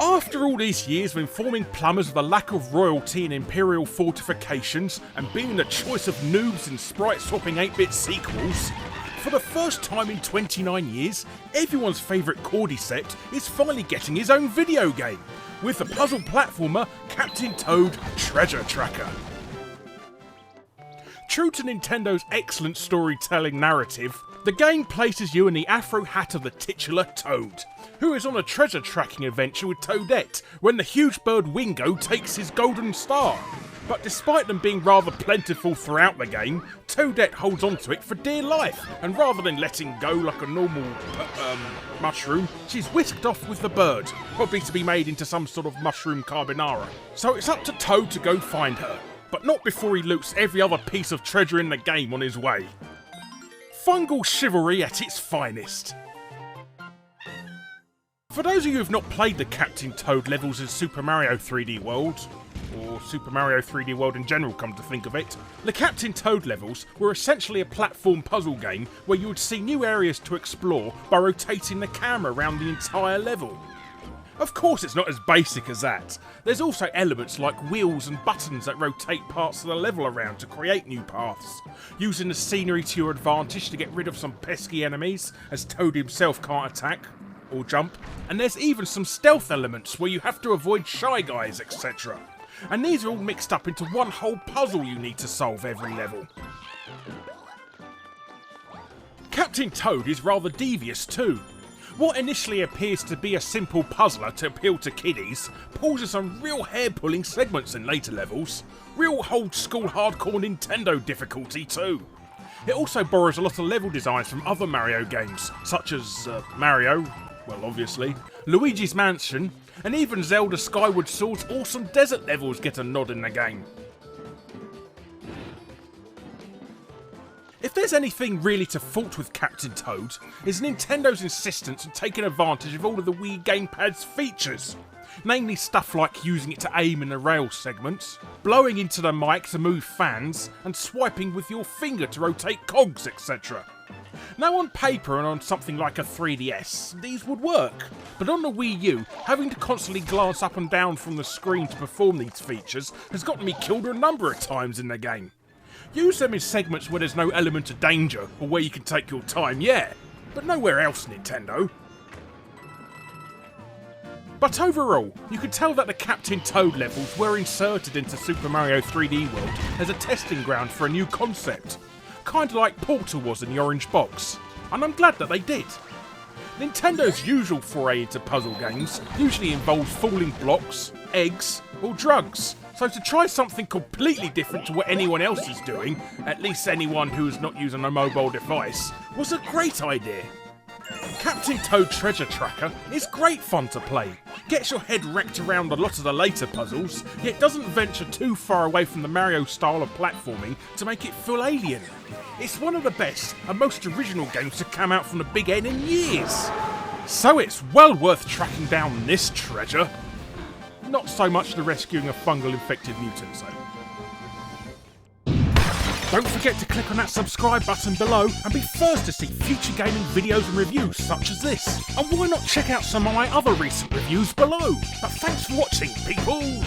After all these years of informing plumbers of the lack of royalty in Imperial fortifications and being the choice of noobs in sprite-swapping 8-bit sequels, for the first time in 29 years, everyone's favourite cordycept is finally getting his own video game, with the puzzle platformer Captain Toad Treasure Tracker. True to Nintendo's excellent storytelling narrative, the game places you in the afro hat of the titular Toad, who is on a treasure tracking adventure with Toadette when the huge bird Wingo takes his golden star. But despite them being rather plentiful throughout the game, Toadette holds onto it for dear life, and rather than letting go like a normal, mushroom, she's whisked off with the bird, probably to be made into some sort of mushroom carbonara. So it's up to Toad to go find her, but not before he loots every other piece of treasure in the game on his way. Fungal chivalry at its finest. For those of you who have not played the Captain Toad levels in Super Mario 3D World, or Super Mario 3D World in general come to think of it, the Captain Toad levels were essentially a platform puzzle game where you would see new areas to explore by rotating the camera around the entire level. Of course it's not as basic as that. There's also elements like wheels and buttons that rotate parts of the level around to create new paths, using the scenery to your advantage to get rid of some pesky enemies, as Toad himself can't attack or jump, and there's even some stealth elements where you have to avoid shy guys, etc. And these are all mixed up into one whole puzzle you need to solve every level. Captain Toad is rather devious too. What initially appears to be a simple puzzler to appeal to kiddies pulls in some real hair-pulling segments in later levels. Real old-school hardcore Nintendo difficulty too. It also borrows a lot of level designs from other Mario games, such as Mario, well obviously, Luigi's Mansion, and even Zelda Skyward Sword's awesome desert levels get a nod in the game. If there's anything really to fault with Captain Toad, it's Nintendo's insistence on taking advantage of all of the Wii gamepad's features. Namely stuff like using it to aim in the rail segments, blowing into the mic to move fans, and swiping with your finger to rotate cogs, etc. Now on paper and on something like a 3DS, these would work, but on the Wii U, having to constantly glance up and down from the screen to perform these features has gotten me killed a number of times in the game. Use them in segments where there's no element of danger, or where you can take your time, yeah, but nowhere else, Nintendo. But overall, you can tell that the Captain Toad levels were inserted into Super Mario 3D World as a testing ground for a new concept, kinda like Portal was in the orange box, and I'm glad that they did. Nintendo's usual foray into puzzle games usually involves falling blocks, eggs, or drugs. So to try something completely different to what anyone else is doing, at least anyone who is not using a mobile device, was a great idea. Captain Toad Treasure Tracker is great fun to play, gets your head wrecked around a lot of the later puzzles, yet doesn't venture too far away from the Mario style of platforming to make it feel alien. It's one of the best and most original games to come out from the Big N in years. So it's well worth tracking down this treasure. Not so much the rescuing of fungal infected mutants though. Don't forget to click on that subscribe button below and be first to see future gaming videos and reviews such as this. And why not check out some of my other recent reviews below? But thanks for watching, peoples!